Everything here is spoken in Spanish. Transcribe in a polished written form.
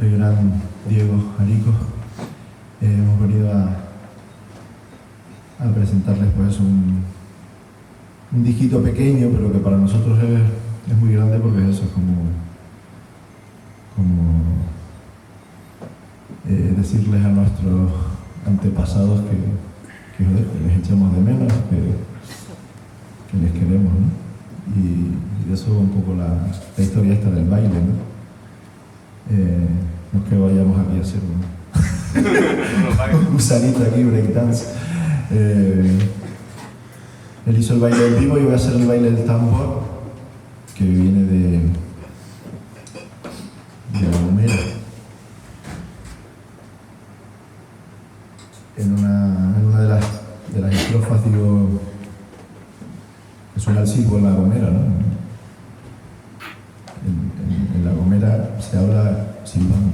el gran Diego Arico. Hemos venido a presentarles pues un disquito pequeño, pero que para nosotros es muy grande, porque eso es como decirles a nuestros antepasados que les echamos de menos, que les queremos, ¿no? Y de eso un poco la historia esta del baile, ¿no? No es que vayamos aquí a hacer un gusanito aquí, breakdance. Él hizo el baile del vivo y yo voy a hacer el baile del tambor, que viene de La Gomera. En una de las estrofas digo que suena el silbo en La Gomera, ¿no? En La Gomera se habla silbando.